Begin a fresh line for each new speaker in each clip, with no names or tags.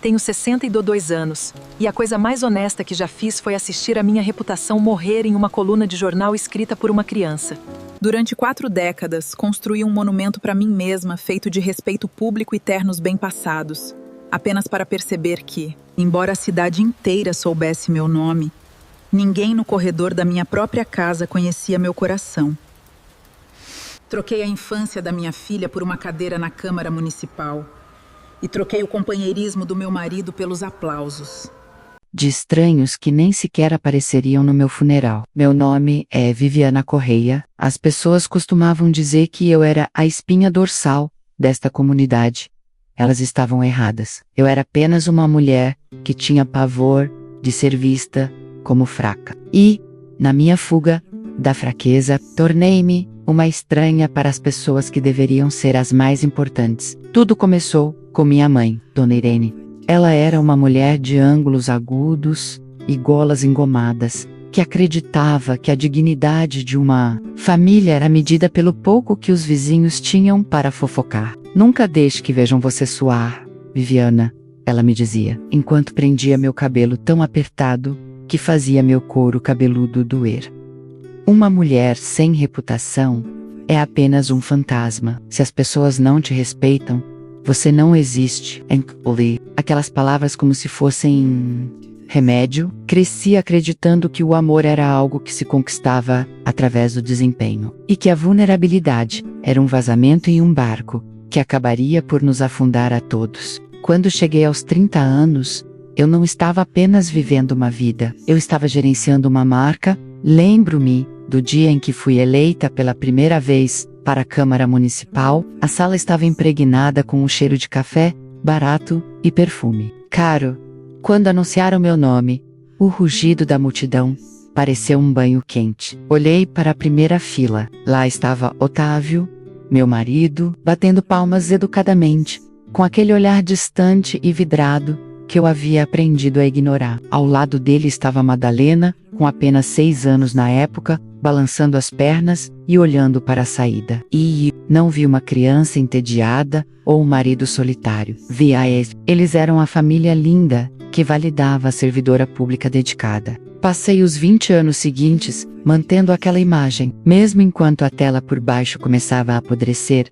Tenho 62 anos, e a coisa mais honesta que já fiz foi assistir a minha reputação morrer em uma coluna de jornal escrita por uma criança. Durante 4 décadas, construí um monumento para mim mesma feito de respeito público e ternos bem passados, apenas para perceber que, embora a cidade inteira soubesse meu nome, ninguém no corredor da minha própria casa conhecia meu coração. Troquei a infância da minha filha por uma cadeira na Câmara Municipal. E troquei o companheirismo do meu marido pelos aplausos
de estranhos que nem sequer apareceriam no meu funeral. Meu nome é Viviana Correia. As pessoas costumavam dizer que eu era a espinha dorsal desta comunidade. Elas estavam erradas. Eu era apenas uma mulher que tinha pavor de ser vista como fraca. E, na minha fuga da fraqueza, tornei-me uma estranha para as pessoas que deveriam ser as mais importantes. Tudo começou com minha mãe, Dona Irene. Ela era uma mulher de ângulos agudos e golas engomadas, que acreditava que a dignidade de uma família era medida pelo pouco que os vizinhos tinham para fofocar. Nunca deixe que vejam você suar, Viviana, ela me dizia, enquanto prendia meu cabelo tão apertado que fazia meu couro cabeludo doer. Uma mulher sem reputação é apenas um fantasma. Se as pessoas não te respeitam, você não existe. Aquelas palavras como se fossem remédio. Cresci acreditando que o amor era algo que se conquistava através do desempenho. E que a vulnerabilidade era um vazamento em um barco que acabaria por nos afundar a todos. Quando cheguei aos 30 anos, eu não estava apenas vivendo uma vida. Eu estava gerenciando uma marca. Lembro-me do dia em que fui eleita pela primeira vez para a Câmara Municipal. A sala estava impregnada com o cheiro de café, barato e perfume caro. Quando anunciaram meu nome, o rugido da multidão pareceu um banho quente. Olhei para a primeira fila. Lá estava Otávio, meu marido, batendo palmas educadamente, com aquele olhar distante e vidrado que eu havia aprendido a ignorar. Ao lado dele estava Madalena, com apenas 6 anos na época, balançando as pernas e olhando para a saída. E não vi uma criança entediada ou um marido solitário. Vi a eles. Eles eram a família linda que validava a servidora pública dedicada. Passei os 20 anos seguintes mantendo aquela imagem, mesmo enquanto a tela por baixo começava a apodrecer.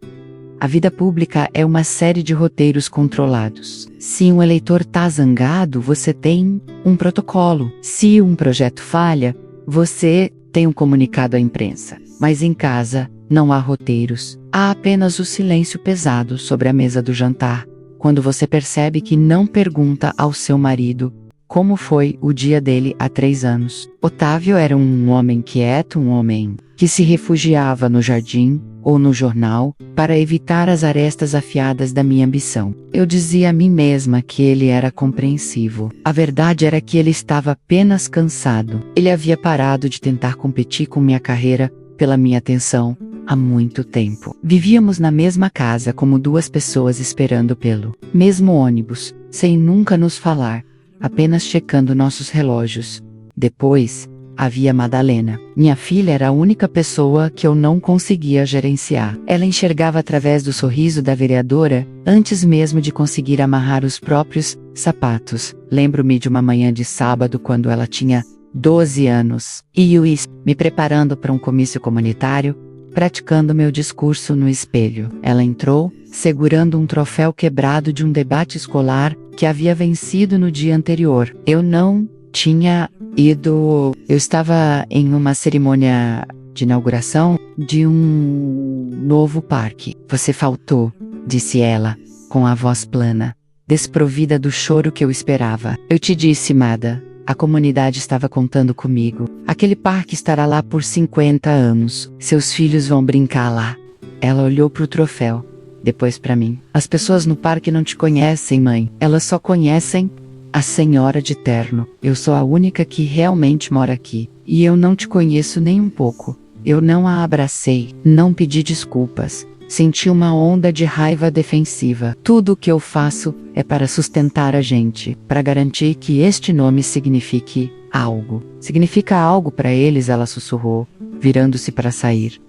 A vida pública é uma série de roteiros controlados. Se um eleitor tá zangado, você tem um protocolo. Se um projeto falha, você tem um comunicado à imprensa. Mas em casa, não há roteiros. Há apenas o silêncio pesado sobre a mesa do jantar, quando você percebe que não pergunta ao seu marido como foi o dia dele há 3 anos. Otávio era um homem quieto, um homem que se refugiava no jardim ou no jornal para evitar as arestas afiadas da minha ambição. Eu dizia a mim mesma que ele era compreensivo. A verdade era que ele estava apenas cansado. Ele havia parado de tentar competir com minha carreira pela minha atenção há muito tempo. Vivíamos na mesma casa como 2 pessoas esperando pelo mesmo ônibus, sem nunca nos falar, apenas checando nossos relógios. Depois, havia Madalena. Minha filha era a única pessoa que eu não conseguia gerenciar. Ela enxergava através do sorriso da vereadora, antes mesmo de conseguir amarrar os próprios sapatos. Lembro-me de uma manhã de sábado quando ela tinha 12 anos. E eu me preparando para um comício comunitário, praticando meu discurso no espelho. Ela entrou, segurando um troféu quebrado de um debate escolar que havia vencido no dia anterior. Eu não tinha ido. Eu estava em uma cerimônia de inauguração de um novo parque. Você faltou, disse ela, com a voz plana, desprovida do choro que eu esperava. Eu te disse, Mada, a comunidade estava contando comigo. Aquele parque estará lá por 50 anos. Seus filhos vão brincar lá. Ela olhou para o troféu, depois para mim. As pessoas no parque não te conhecem, mãe. Elas só conhecem a senhora de terno. Eu sou a única que realmente mora aqui. E eu não te conheço nem um pouco. Eu não a abracei, não pedi desculpas. Senti uma onda de raiva defensiva. Tudo o que eu faço é para sustentar a gente, para garantir que este nome signifique algo. Significa algo para eles, ela sussurrou, virando-se para sair.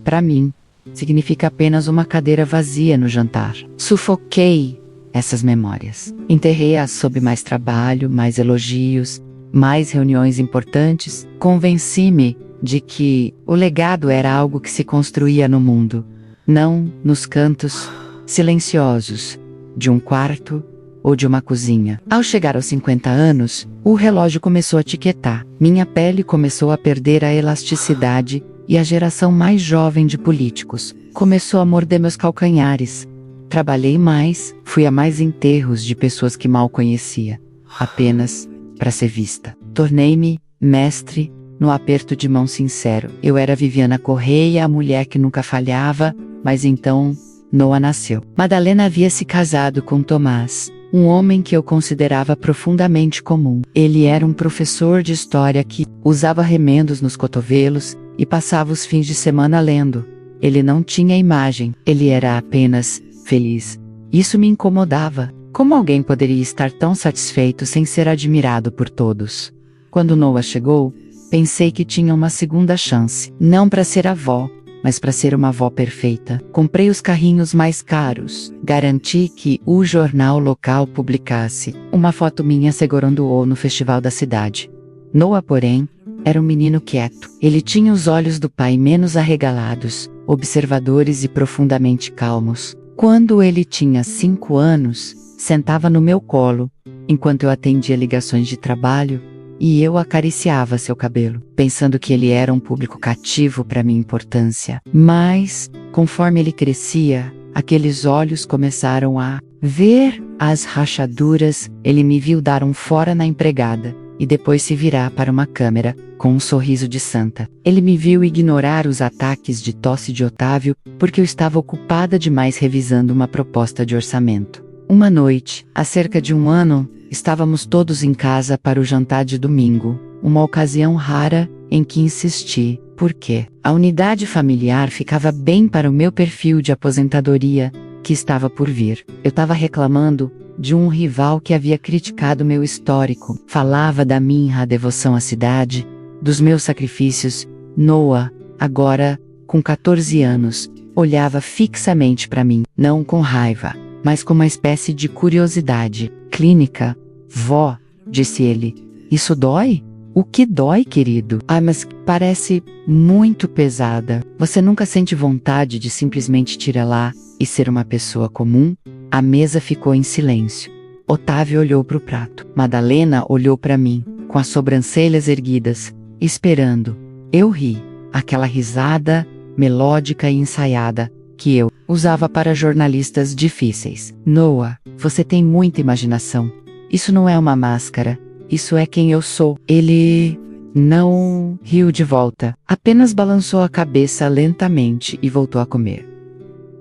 Para mim, significa apenas uma cadeira vazia no jantar. Sufoquei essas memórias. Enterrei-as sob mais trabalho, mais elogios, mais reuniões importantes. Convenci-me de que o legado era algo que se construía no mundo, não nos cantos silenciosos de um quarto ou de uma cozinha. Ao chegar aos 50 anos, o relógio começou a tiquetar. Minha pele começou a perder a elasticidade e a geração mais jovem de políticos começou a morder meus calcanhares. Trabalhei mais, fui a mais enterros de pessoas que mal conhecia, apenas para ser vista. Tornei-me mestre no aperto de mão sincero. Eu era Viviana Correia, a mulher que nunca falhava, mas então Noah nasceu. Madalena havia se casado com Tomás, um homem que eu considerava profundamente comum. Ele era um professor de história que usava remendos nos cotovelos e passava os fins de semana lendo. Ele não tinha imagem, ele era apenas feliz. Isso me incomodava. Como alguém poderia estar tão satisfeito sem ser admirado por todos? Quando Noah chegou, pensei que tinha uma segunda chance. Não para ser avó, mas para ser uma avó perfeita. Comprei os carrinhos mais caros. Garanti que o jornal local publicasse uma foto minha segurando o no festival da cidade. Noah, porém, era um menino quieto. Ele tinha os olhos do pai menos arregalados, observadores e profundamente calmos. Quando ele tinha 5 anos, sentava no meu colo, enquanto eu atendia ligações de trabalho, e eu acariciava seu cabelo, pensando que ele era um público cativo para minha importância. Mas, conforme ele crescia, aqueles olhos começaram a ver as rachaduras. Ele me viu dar um fora na empregada, e depois se virar para uma câmera, com um sorriso de santa. Ele me viu ignorar os ataques de tosse de Otávio, porque eu estava ocupada demais revisando uma proposta de orçamento. Uma noite, há cerca de 1 ano, estávamos todos em casa para o jantar de domingo, uma ocasião rara em que insisti, porque a unidade familiar ficava bem para o meu perfil de aposentadoria, que estava por vir. Eu estava reclamando de um rival que havia criticado meu histórico. Falava da minha devoção à cidade, dos meus sacrifícios. Noah, agora, com 14 anos, olhava fixamente para mim, não com raiva, mas com uma espécie de curiosidade. Clínica? Vó, disse ele. Isso dói? O que dói, querido? Ah, mas parece muito pesada. Você nunca sente vontade de simplesmente tirar lá e ser uma pessoa comum? A mesa ficou em silêncio. Otávio olhou para o prato. Madalena olhou para mim, com as sobrancelhas erguidas, esperando. Eu ri, aquela risada melódica e ensaiada que eu usava para jornalistas difíceis. Noah, você tem muita imaginação. Isso não é uma máscara. Isso é quem eu sou. Ele não riu de volta, apenas balançou a cabeça lentamente e voltou a comer.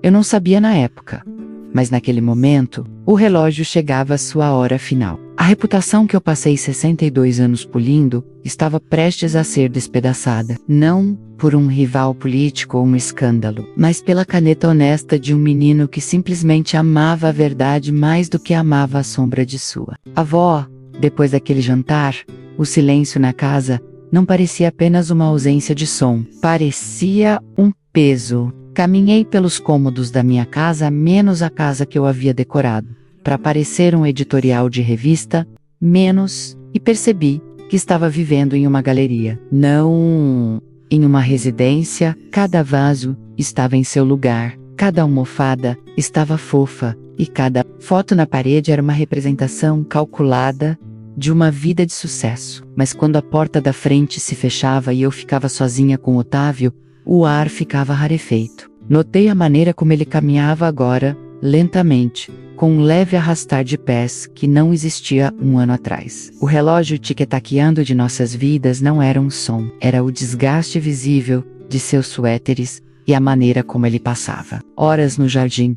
Eu não sabia na época, mas naquele momento, o relógio chegava à sua hora final. A reputação que eu passei 62 anos polindo estava prestes a ser despedaçada, não por um rival político ou um escândalo, mas pela caneta honesta de um menino que simplesmente amava a verdade mais do que amava a sombra de sua avó. Depois daquele jantar, o silêncio na casa não parecia apenas uma ausência de som, parecia um peso. Caminhei pelos cômodos da minha casa, menos a casa que eu havia decorado, para parecer um editorial de revista, menos, e percebi que estava vivendo em uma galeria, não em uma residência. Cada vaso estava em seu lugar, cada almofada estava fofa, e cada foto na parede era uma representação calculada de uma vida de sucesso. Mas quando a porta da frente se fechava e eu ficava sozinha com Otávio, o ar ficava rarefeito. Notei a maneira como ele caminhava agora, lentamente, com um leve arrastar de pés que não existia 1 ano atrás. O relógio tic-taqueando de nossas vidas não era um som, era o desgaste visível de seus suéteres e a maneira como ele passava. Horas no jardim,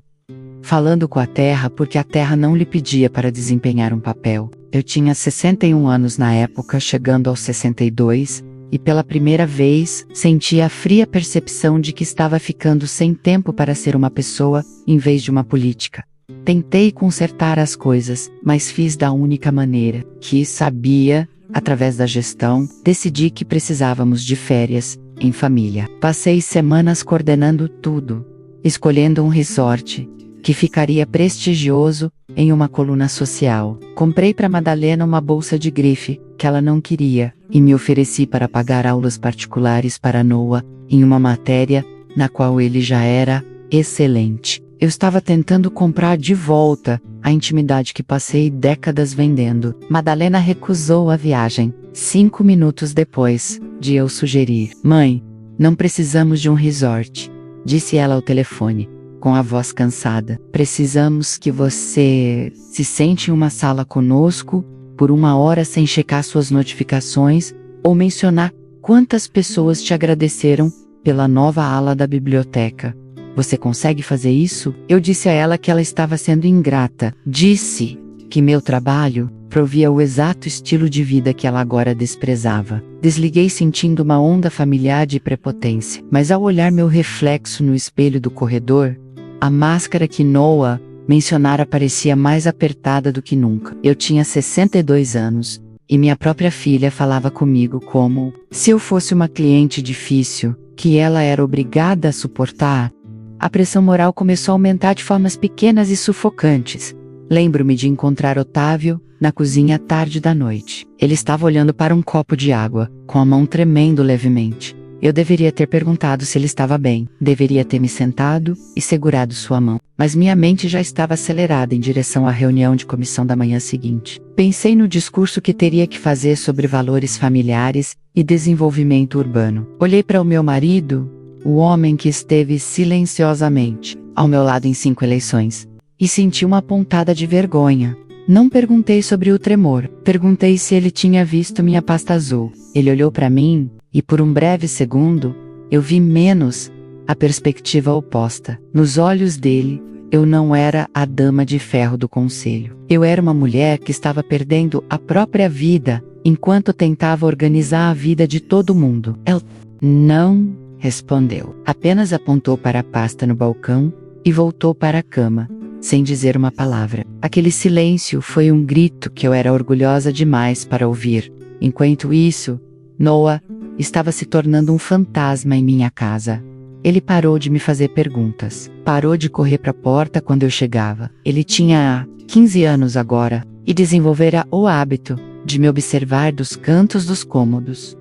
falando com a terra porque a terra não lhe pedia para desempenhar um papel. Eu tinha 61 anos na época, chegando aos 62, e pela primeira vez senti a fria percepção de que estava ficando sem tempo para ser uma pessoa, em vez de uma política. Tentei consertar as coisas, mas fiz da única maneira que sabia, através da gestão. Decidi que precisávamos de férias, em família. Passei semanas coordenando tudo, escolhendo um resort que ficaria prestigioso em uma coluna social. Comprei para Madalena uma bolsa de grife, que ela não queria, e me ofereci para pagar aulas particulares para Noah, em uma matéria na qual ele já era excelente. Eu estava tentando comprar de volta a intimidade que passei décadas vendendo. Madalena recusou a viagem. 5 minutos depois de eu sugerir: "Mãe, não precisamos de um resort", disse ela ao telefone, com a voz cansada. "Precisamos que você se sente em uma sala conosco por 1 hora sem checar suas notificações ou mencionar quantas pessoas te agradeceram pela nova ala da biblioteca. Você consegue fazer isso?" Eu disse a ela que ela estava sendo ingrata. Disse que meu trabalho provia o exato estilo de vida que ela agora desprezava. Desliguei sentindo uma onda familiar de prepotência, mas ao olhar meu reflexo no espelho do corredor, a máscara que Noah mencionara parecia mais apertada do que nunca. Eu tinha 62 anos, e minha própria filha falava comigo como se eu fosse uma cliente difícil, que ela era obrigada a suportar. A pressão moral começou a aumentar de formas pequenas e sufocantes. Lembro-me de encontrar Otávio na cozinha tarde da noite. Ele estava olhando para um copo de água, com a mão tremendo levemente. Eu deveria ter perguntado se ele estava bem. Deveria ter me sentado e segurado sua mão. Mas minha mente já estava acelerada em direção à reunião de comissão da manhã seguinte. Pensei no discurso que teria que fazer sobre valores familiares e desenvolvimento urbano. Olhei para o meu marido, o homem que esteve silenciosamente ao meu lado em 5 eleições, e senti uma pontada de vergonha. Não perguntei sobre o tremor. Perguntei se ele tinha visto minha pasta azul. Ele olhou para mim, e por um breve segundo, eu vi menos a perspectiva oposta. Nos olhos dele, eu não era a dama de ferro do conselho. Eu era uma mulher que estava perdendo a própria vida, enquanto tentava organizar a vida de todo mundo. Ela não respondeu. Apenas apontou para a pasta no balcão e voltou para a cama, sem dizer uma palavra. Aquele silêncio foi um grito que eu era orgulhosa demais para ouvir. Enquanto isso, Noah estava se tornando um fantasma em minha casa. Ele parou de me fazer perguntas. Parou de correr para a porta quando eu chegava. Ele tinha 15 anos agora e desenvolvera o hábito de me observar dos cantos dos cômodos.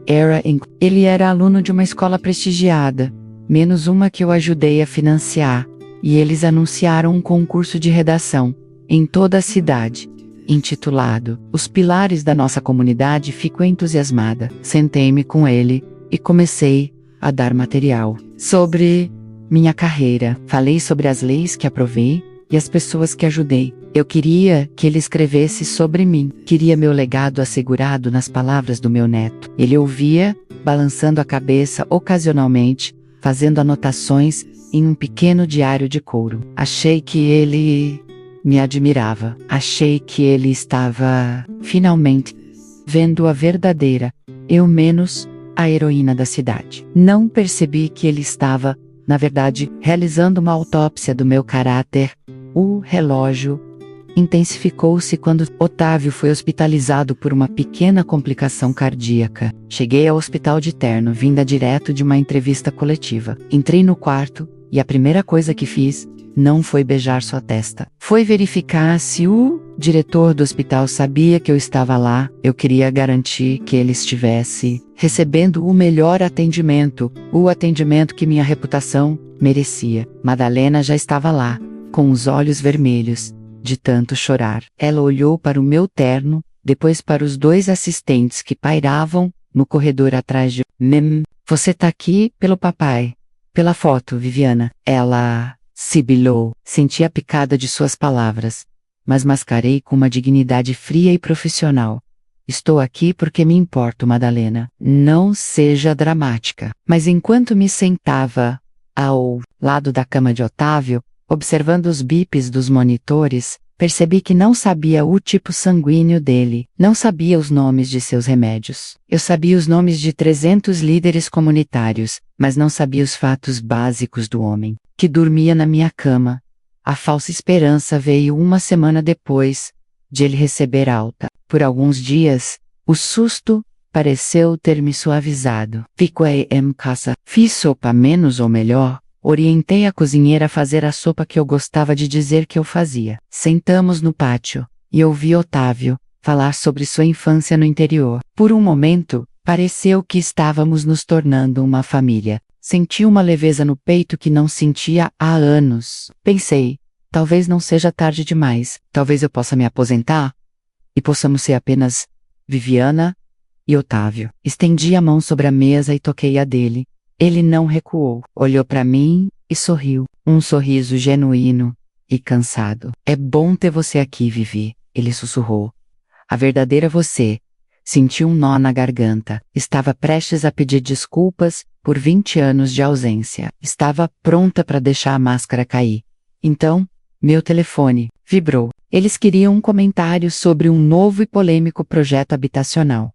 Ele era aluno de uma escola prestigiada, menos uma que eu ajudei a financiar, e eles anunciaram um concurso de redação em toda a cidade, intitulado "Os Pilares da Nossa Comunidade". Fico entusiasmada. Sentei-me com ele e comecei a dar material sobre minha carreira. Falei sobre as leis que aprovei e as pessoas que ajudei. Eu queria que ele escrevesse sobre mim. Queria meu legado assegurado nas palavras do meu neto. Ele ouvia, balançando a cabeça ocasionalmente, fazendo anotações em um pequeno diário de couro. Achei que ele me admirava. Achei que ele estava, finalmente, vendo a verdadeira, eu menos a heroína da cidade. Não percebi que ele estava, na verdade, realizando uma autópsia do meu caráter. O relógio intensificou-se quando Otávio foi hospitalizado por uma pequena complicação cardíaca. Cheguei ao hospital de terno, vinda direto de uma entrevista coletiva. Entrei no quarto, e a primeira coisa que fiz não foi beijar sua testa. Foi verificar se o diretor do hospital sabia que eu estava lá. Eu queria garantir que ele estivesse recebendo o melhor atendimento, o atendimento que minha reputação merecia. Madalena já estava lá, com os olhos vermelhos, de tanto chorar. Ela olhou para o meu terno, depois para os 2 assistentes que pairavam no corredor atrás de mim. "Você tá aqui pelo papai. Pela foto, Viviana." Ela sibilou. Senti a picada de suas palavras, mas mascarei com uma dignidade fria e profissional. "Estou aqui porque me importo, Madalena. Não seja dramática." Mas enquanto me sentava ao lado da cama de Otávio, observando os bips dos monitores, percebi que não sabia o tipo sanguíneo dele, não sabia os nomes de seus remédios. Eu sabia os nomes de 300 líderes comunitários, mas não sabia os fatos básicos do homem, que dormia na minha cama. A falsa esperança veio 1 semana depois de ele receber alta. Por alguns dias, o susto pareceu ter me suavizado. Fiquei em casa, fiz sopa menos ou melhor, Orientei a cozinheira a fazer a sopa que eu gostava de dizer que eu fazia. Sentamos no pátio e ouvi Otávio falar sobre sua infância no interior. Por um momento, pareceu que estávamos nos tornando uma família. Senti uma leveza no peito que não sentia há anos. Pensei, talvez não seja tarde demais. Talvez eu possa me aposentar e possamos ser apenas Viviana e Otávio. Estendi a mão sobre a mesa e toquei a dele. Ele não recuou, olhou para mim e sorriu. Um sorriso genuíno e cansado. É bom ter você aqui, Vivi, ele sussurrou. A verdadeira você. Senti um nó na garganta. Estava prestes a pedir desculpas por 20 anos de ausência. Estava pronta para deixar a máscara cair. Então, meu telefone vibrou. Eles queriam um comentário sobre um novo e polêmico projeto habitacional.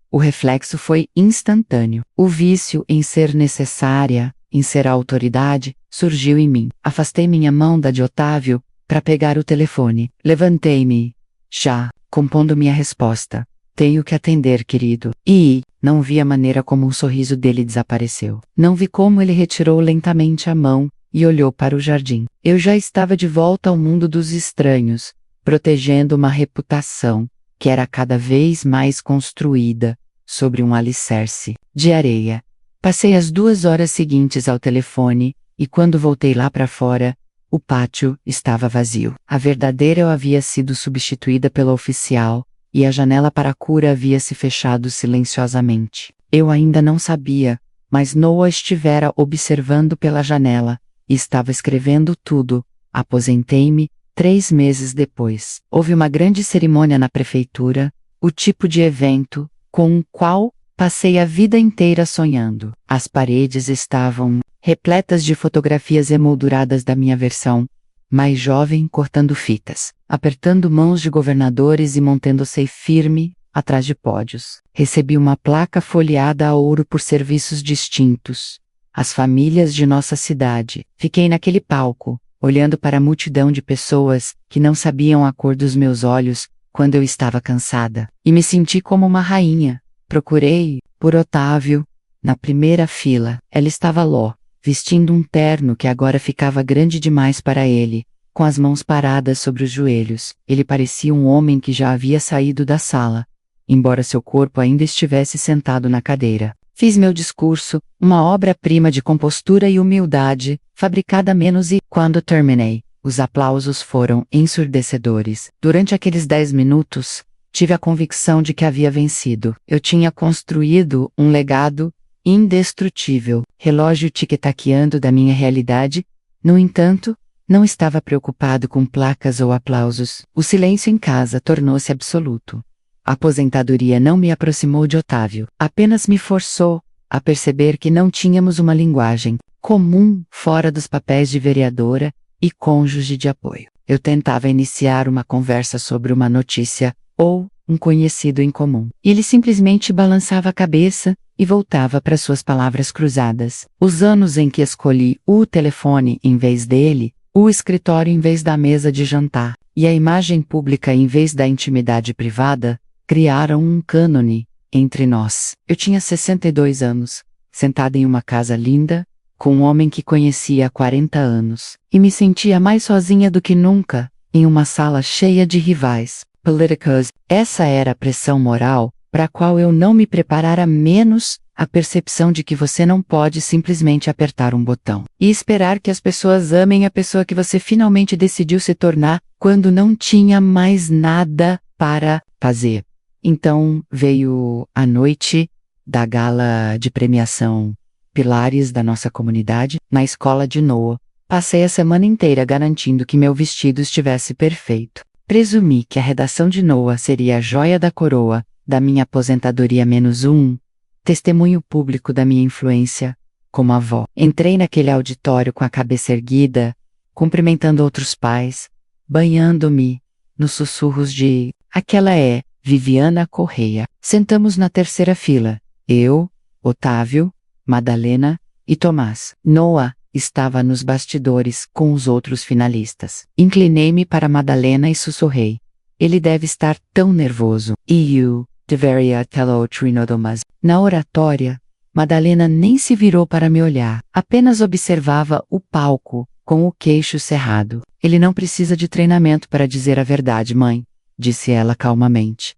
O reflexo foi instantâneo. O vício em ser necessária, em ser a autoridade, surgiu em mim. Afastei minha mão da de Otávio para pegar o telefone. Levantei-me, já, compondo minha resposta. Tenho que atender, querido. E não vi a maneira como o sorriso dele desapareceu. Não vi como ele retirou lentamente a mão e olhou para o jardim. Eu já estava de volta ao mundo dos estranhos, protegendo uma reputação que era cada vez mais construída sobre um alicerce de areia. Passei as 2 horas seguintes ao telefone, e quando voltei lá para fora, o pátio estava vazio. A verdadeira eu havia sido substituída pela oficial, e a janela para a cura havia se fechado silenciosamente. Eu ainda não sabia, mas Noah estivera observando pela janela, e estava escrevendo tudo. Aposentei-me 3 meses depois. Houve uma grande cerimônia na prefeitura, o tipo de evento com o qual passei a vida inteira sonhando. As paredes estavam repletas de fotografias emolduradas da minha versão mais jovem cortando fitas, apertando mãos de governadores e mantendo-se firme atrás de pódios. Recebi uma placa folheada a ouro por serviços distintos. As famílias de nossa cidade. Fiquei naquele palco, olhando para a multidão de pessoas que não sabiam a cor dos meus olhos quando eu estava cansada, e me senti como uma rainha. Procurei por Otávio na primeira fila. Ela estava lá, vestindo um terno que agora ficava grande demais para ele, com as mãos paradas sobre os joelhos. Ele parecia um homem que já havia saído da sala, embora seu corpo ainda estivesse sentado na cadeira. Fiz meu discurso, uma obra-prima de compostura e humildade, fabricada a menos, e, quando terminei, os aplausos foram ensurdecedores. Durante aqueles 10 minutos, tive a convicção de que havia vencido. Eu tinha construído um legado indestrutível, relógio tic-taqueando da minha realidade. No entanto, não estava preocupado com placas ou aplausos. O silêncio em casa tornou-se absoluto. A aposentadoria não me aproximou de Otávio, apenas me forçou a perceber que não tínhamos uma linguagem comum fora dos papéis de vereadora e cônjuge de apoio. Eu tentava iniciar uma conversa sobre uma notícia ou um conhecido em comum. Ele simplesmente balançava a cabeça e voltava para suas palavras cruzadas. Os anos em que escolhi o telefone em vez dele, o escritório em vez da mesa de jantar, e a imagem pública em vez da intimidade privada, criaram um cânone entre nós. Eu tinha 62 anos, sentada em uma casa linda, com um homem que conhecia há 40 anos, e me sentia mais sozinha do que nunca, em uma sala cheia de rivais, políticos. Essa era a pressão moral, para a qual eu não me preparara, menos a percepção de que você não pode simplesmente apertar um botão e esperar que as pessoas amem a pessoa que você finalmente decidiu se tornar, quando não tinha mais nada para fazer. Então veio a noite da gala de premiação Pilares da nossa comunidade, na escola de Noah. Passei a semana inteira garantindo que meu vestido estivesse perfeito. Presumi que a redação de Noah seria a joia da coroa da minha aposentadoria -1, testemunho público da minha influência como avó. Entrei naquele auditório com a cabeça erguida, cumprimentando outros pais, banhando-me nos sussurros de "Aquela é Viviana Correia". Sentamos na terceira fila, eu, Otávio, Madalena e Tomás. Noah estava nos bastidores com os outros finalistas. Inclinei-me para Madalena e sussurrei: "Ele deve estar tão nervoso." "E you deveria tê-lo treinado mais." Na oratória, Madalena nem se virou para me olhar, apenas observava o palco, com o queixo cerrado. Ele não precisa de treinamento para dizer a verdade, mãe, disse ela calmamente.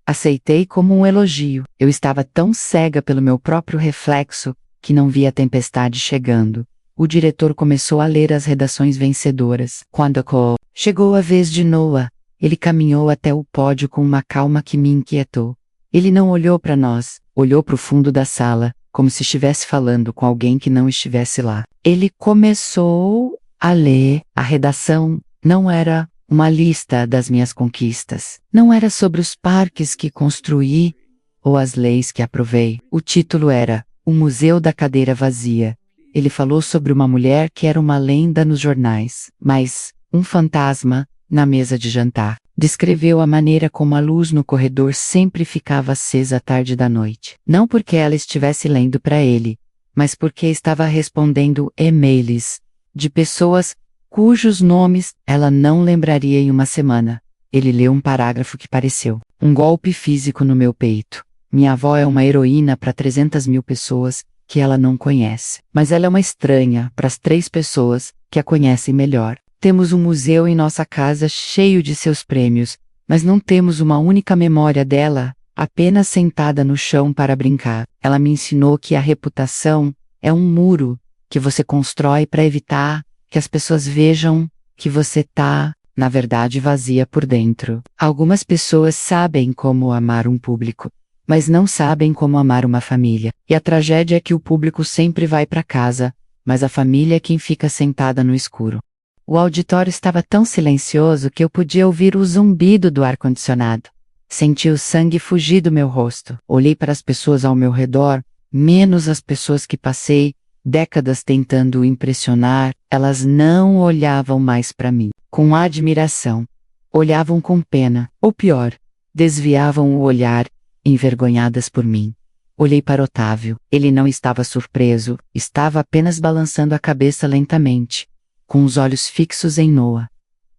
Aceitei como um elogio. Eu estava tão cega pelo meu próprio reflexo, que não via a tempestade chegando. O diretor começou a ler as redações vencedoras. Quando chegou a vez de Noah, ele caminhou até o pódio com uma calma que me inquietou. Ele não olhou para nós, olhou para o fundo da sala, como se estivesse falando com alguém que não estivesse lá. Ele começou a ler. A redação não era uma lista das minhas conquistas. Não era sobre os parques que construí ou as leis que aprovei. O título era O Museu da Cadeira Vazia. Ele falou sobre uma mulher que era uma lenda nos jornais, mas um fantasma na mesa de jantar. Descreveu a maneira como a luz no corredor sempre ficava acesa à tarde da noite. Não porque ela estivesse lendo para ele, mas porque estava respondendo e-mails de pessoas cujos nomes ela não lembraria em uma semana. Ele leu um parágrafo que pareceu um golpe físico no meu peito. Minha avó é uma heroína para 300.000 pessoas que ela não conhece, mas ela é uma estranha para as 3 pessoas que a conhecem melhor. Temos um museu em nossa casa cheio de seus prêmios, mas não temos uma única memória dela, apenas sentada no chão para brincar. Ela me ensinou que a reputação é um muro que você constrói para evitar que as pessoas vejam que você tá, na verdade, vazia por dentro. Algumas pessoas sabem como amar um público, mas não sabem como amar uma família. E a tragédia é que o público sempre vai para casa, mas a família é quem fica sentada no escuro. O auditório estava tão silencioso que eu podia ouvir o zumbido do ar-condicionado. Senti o sangue fugir do meu rosto. Olhei para as pessoas ao meu redor, menos as pessoas que passei décadas tentando impressionar. Elas não olhavam mais para mim com admiração. Olhavam com pena, ou pior, desviavam o olhar, envergonhadas por mim. Olhei para Otávio. Ele não estava surpreso, estava apenas balançando a cabeça lentamente, com os olhos fixos em Noah.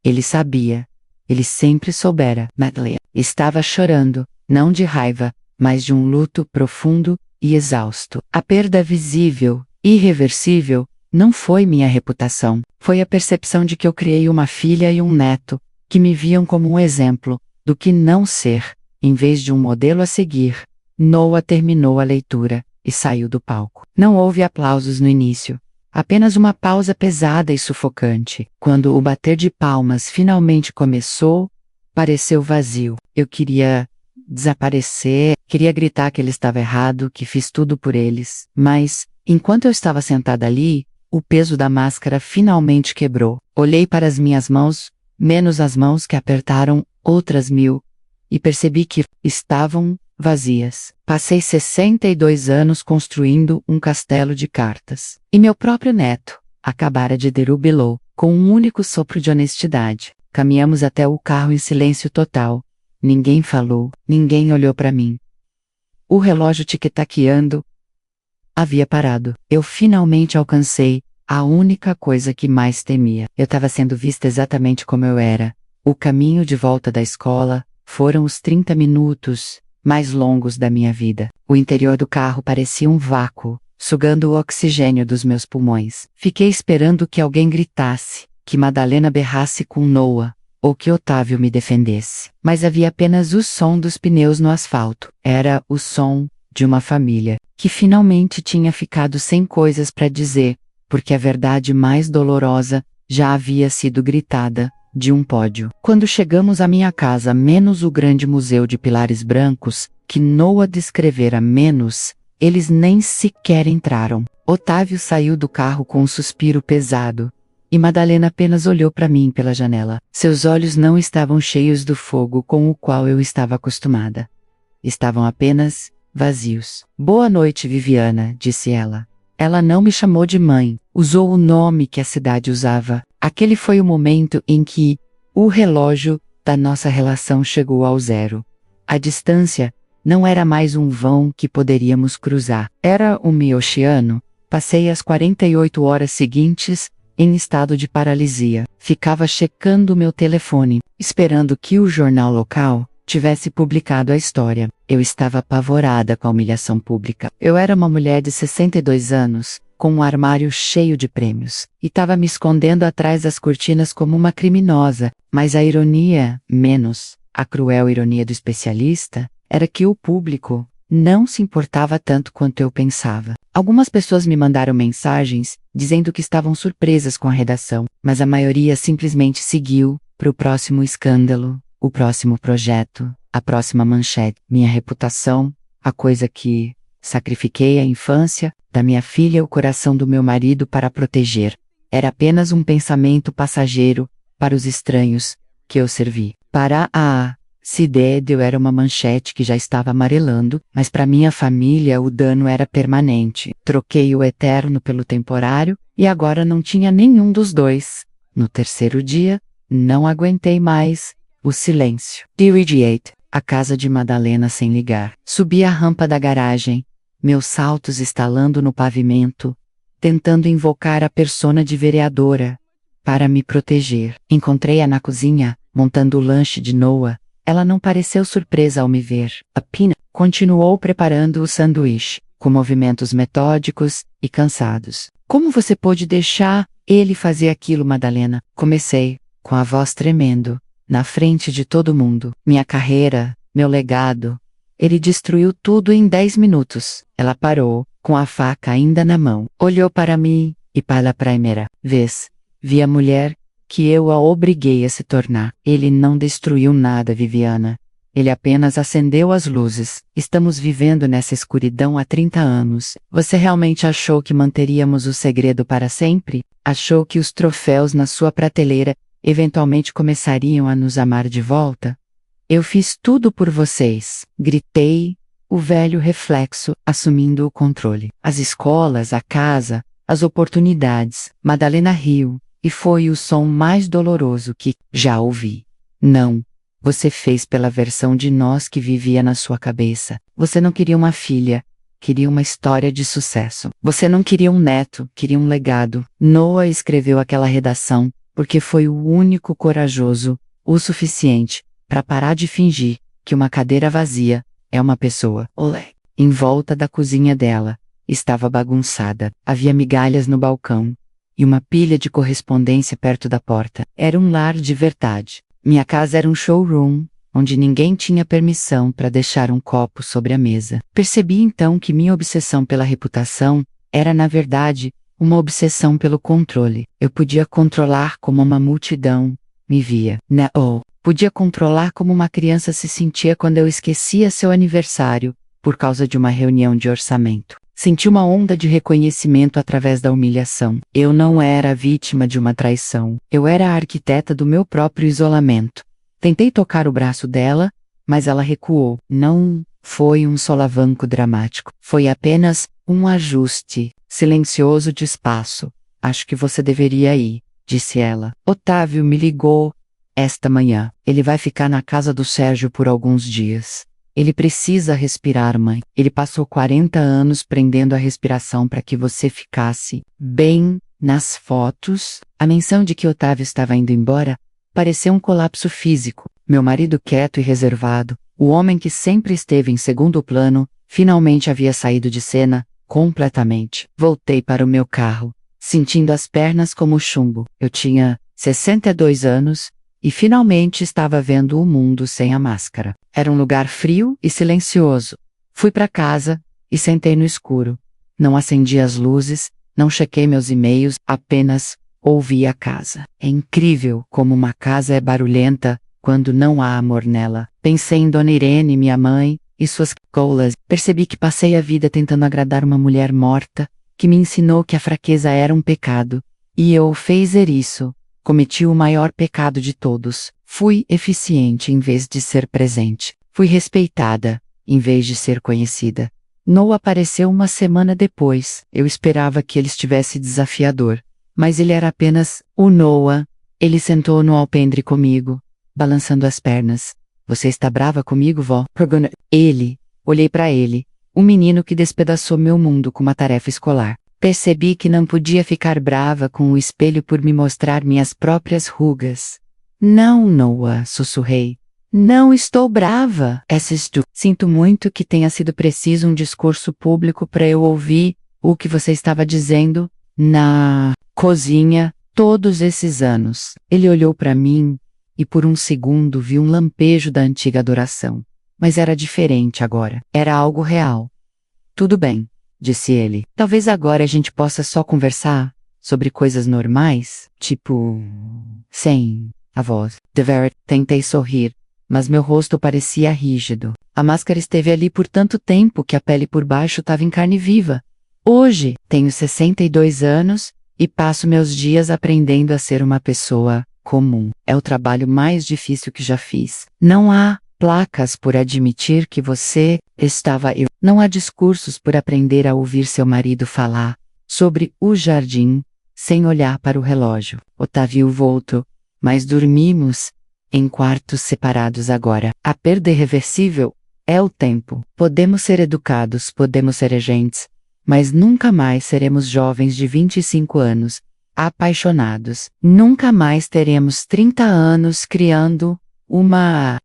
Ele sabia. Ele sempre soubera. Madeleine estava chorando, não de raiva, mas de um luto profundo e exausto. A perda visível, irreversível, não foi minha reputação. Foi a percepção de que eu criei uma filha e um neto, que me viam como um exemplo do que não ser, em vez de um modelo a seguir. Noah terminou a leitura e saiu do palco. Não houve aplausos no início. Apenas uma pausa pesada e sufocante. Quando o bater de palmas finalmente começou, pareceu vazio. Eu queria desaparecer, queria gritar que ele estava errado, que fiz tudo por eles. Mas, enquanto eu estava sentada ali, o peso da máscara finalmente quebrou. Olhei para as minhas mãos, menos as mãos que apertaram outras 1000, e percebi que estavam vazias. Passei 62 anos construindo um castelo de cartas. E meu próprio neto acabara de derrubá-lo com um único sopro de honestidade. Caminhamos até o carro em silêncio total. Ninguém falou, ninguém olhou para mim. O relógio tic-taqueando havia parado. Eu finalmente alcancei a única coisa que mais temia. Eu estava sendo vista exatamente como eu era. O caminho de volta da escola foram os 30 minutos mais longos da minha vida. O interior do carro parecia um vácuo, sugando o oxigênio dos meus pulmões. Fiquei esperando que alguém gritasse, que Madalena berrasse com Noah, ou que Otávio me defendesse. Mas havia apenas o som dos pneus no asfalto. Era o som de uma família, que finalmente tinha ficado sem coisas para dizer, porque a verdade mais dolorosa já havia sido gritada de um pódio. Quando chegamos à minha casa, menos o grande museu de pilares brancos, que Noah descrevera menos, eles nem sequer entraram. Otávio saiu do carro com um suspiro pesado, e Madalena apenas olhou para mim pela janela. Seus olhos não estavam cheios do fogo com o qual eu estava acostumada. Estavam apenas vazios. Boa noite, Viviana, disse ela. Ela não me chamou de mãe, usou o nome que a cidade usava. Aquele foi o momento em que o relógio da nossa relação chegou ao zero. A distância não era mais um vão que poderíamos cruzar. Era um oceano. Passei as 48 horas seguintes em estado de paralisia. Ficava checando meu telefone, esperando que o jornal local tivesse publicado a história. Eu estava apavorada com a humilhação pública. Eu era uma mulher de 62 anos, com um armário cheio de prêmios, e estava me escondendo atrás das cortinas como uma criminosa, mas a ironia, menos a cruel ironia do especialista, era que o público não se importava tanto quanto eu pensava. Algumas pessoas me mandaram mensagens dizendo que estavam surpresas com a redação, mas a maioria simplesmente seguiu para o próximo escândalo, o próximo projeto, a próxima manchete. Minha reputação, a coisa que sacrifiquei a infância da minha filha e o coração do meu marido para proteger, era apenas um pensamento passageiro para os estranhos que eu servi. Para a cidade eu era uma manchete que já estava amarelando, mas para minha família o dano era permanente. Troquei o eterno pelo temporário e agora não tinha nenhum dos dois. No terceiro dia, não aguentei mais o silêncio. Dirigate a casa de Madalena sem ligar. Subi a rampa da garagem, meus saltos estalando no pavimento, tentando invocar a persona de vereadora para me proteger. Encontrei-a na cozinha, montando o lanche de Noah. Ela não pareceu surpresa ao me ver. A Pina continuou preparando o sanduíche, com movimentos metódicos e cansados. Como você pôde deixar ele fazer aquilo, Madalena? Comecei, com a voz tremendo, na frente de todo mundo. Minha carreira, meu legado. Ele destruiu tudo em 10 minutos. Ela parou, com a faca ainda na mão. Olhou para mim, e pela primeira vez, vi a mulher que eu a obriguei a se tornar. Ele não destruiu nada, Viviana. Ele apenas acendeu as luzes. Estamos vivendo nessa escuridão há 30 anos. Você realmente achou que manteríamos o segredo para sempre? Achou que os troféus na sua prateleira eventualmente começariam a nos amar de volta? Eu fiz tudo por vocês. Gritei, o velho reflexo, assumindo o controle. As escolas, a casa, as oportunidades. Madalena riu. E foi o som mais doloroso que já ouvi. Não. Você fez pela versão de nós que vivia na sua cabeça. Você não queria uma filha. Queria uma história de sucesso. Você não queria um neto. Queria um legado. Noah escreveu aquela redação porque foi o único corajoso o suficiente para parar de fingir que uma cadeira vazia é uma pessoa. Olé. Em volta da cozinha dela, estava bagunçada. Havia migalhas no balcão e uma pilha de correspondência perto da porta. Era um lar de verdade. Minha casa era um showroom, onde ninguém tinha permissão para deixar um copo sobre a mesa. Percebi então que minha obsessão pela reputação era, na verdade, uma obsessão pelo controle. Eu podia controlar como uma multidão me via. Ou podia controlar como uma criança se sentia quando eu esquecia seu aniversário, por causa de uma reunião de orçamento. Senti uma onda de reconhecimento através da humilhação. Eu não era a vítima de uma traição. Eu era a arquiteta do meu próprio isolamento. Tentei tocar o braço dela, mas ela recuou. Não foi um solavanco dramático. Foi apenas um ajuste silencioso de espaço. Acho que você deveria ir, disse ela. Otávio me ligou esta manhã. Ele vai ficar na casa do Sérgio por alguns dias. Ele precisa respirar, mãe. Ele passou 40 anos prendendo a respiração para que você ficasse bem. Nas fotos, a menção de que Otávio estava indo embora pareceu um colapso físico. Meu marido quieto e reservado, o homem que sempre esteve em segundo plano, finalmente havia saído de cena, completamente. Voltei para o meu carro, sentindo as pernas como chumbo. Eu tinha 62 anos, e finalmente estava vendo o mundo sem a máscara. Era um lugar frio e silencioso. Fui para casa e sentei no escuro. Não acendi as luzes, não chequei meus e-mails, apenas ouvi a casa. É incrível como uma casa é barulhenta quando não há amor nela. Pensei em Dona Irene, minha mãe, e suas colas. Percebi que passei a vida tentando agradar uma mulher morta, que me ensinou que a fraqueza era um pecado. E eu fez isso. Cometi o maior pecado de todos. Fui eficiente em vez de ser presente. Fui respeitada, em vez de ser conhecida. Noah apareceu uma semana depois. Eu esperava que ele estivesse desafiador. Mas ele era apenas o Noah. Ele sentou no alpendre comigo, balançando as pernas. Você está brava comigo, vó? Ele. Olhei para ele. Um menino que despedaçou meu mundo com uma tarefa escolar. Percebi que não podia ficar brava com o espelho por me mostrar minhas próprias rugas. Não, Noah, sussurrei. Não estou brava. Sinto muito que tenha sido preciso um discurso público para eu ouvir o que você estava dizendo na cozinha todos esses anos. Ele olhou para mim e por um segundo vi um lampejo da antiga adoração. Mas era diferente agora. Era algo real. Tudo bem, disse ele. Talvez agora a gente possa só conversar sobre coisas normais, tipo... sem a voz. Tentei sorrir, mas meu rosto parecia rígido. A máscara esteve ali por tanto tempo que a pele por baixo estava em carne viva. Hoje, tenho 62 anos e passo meus dias aprendendo a ser uma pessoa comum. É o trabalho mais difícil que já fiz. Não há placas por admitir que você estava eu. Não há discursos por aprender a ouvir seu marido falar sobre o jardim sem olhar para o relógio. Otávio voltou, mas dormimos em quartos separados agora. A perda irreversível é o tempo. Podemos ser educados, podemos ser agentes, mas nunca mais seremos jovens de 25 anos, apaixonados. Nunca mais teremos 30 anos criando uma...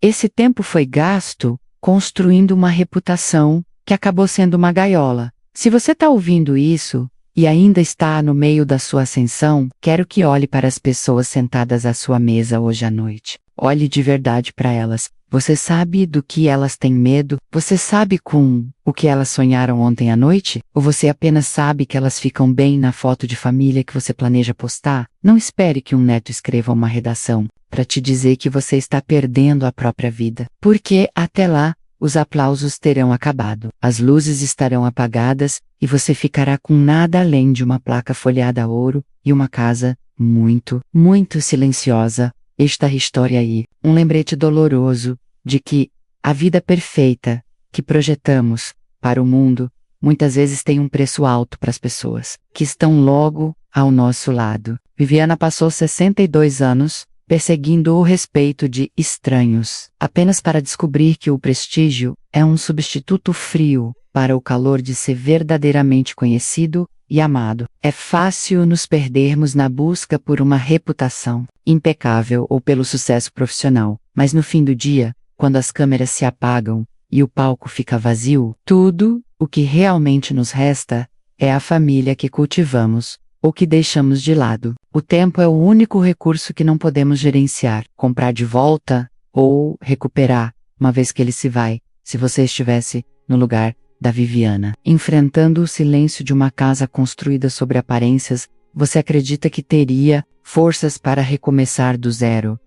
Esse tempo foi gasto construindo uma reputação que acabou sendo uma gaiola. Se você está ouvindo isso e ainda está no meio da sua ascensão, quero que olhe para as pessoas sentadas à sua mesa hoje à noite. Olhe de verdade para elas. Você sabe do que elas têm medo? Você sabe com o que elas sonharam ontem à noite? Ou você apenas sabe que elas ficam bem na foto de família que você planeja postar? Não espere que um neto escreva uma redação para te dizer que você está perdendo a própria vida. Porque, até lá, os aplausos terão acabado, as luzes estarão apagadas e você ficará com nada além de uma placa folheada a ouro e uma casa muito, muito silenciosa. Esta história aí, um lembrete doloroso de que a vida perfeita que projetamos para o mundo muitas vezes tem um preço alto para as pessoas que estão logo ao nosso lado. Viviana passou 62 anos perseguindo o respeito de estranhos, apenas para descobrir que o prestígio é um substituto frio para o calor de ser verdadeiramente conhecido e amado. É fácil nos perdermos na busca por uma reputação impecável ou pelo sucesso profissional, mas no fim do dia, quando as câmeras se apagam e o palco fica vazio, tudo o que realmente nos resta é a família que cultivamos ou que deixamos de lado. O tempo é o único recurso que não podemos gerenciar, comprar de volta ou recuperar, uma vez que ele se vai. Se você estivesse no lugar da Viviana, enfrentando o silêncio de uma casa construída sobre aparências, você acredita que teria forças para recomeçar do zero?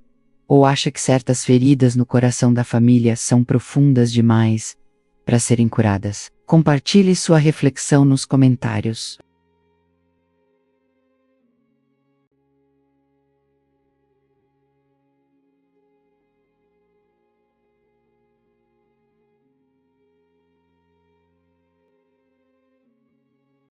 Ou acha que certas feridas no coração da família são profundas demais para serem curadas? Compartilhe sua reflexão nos comentários.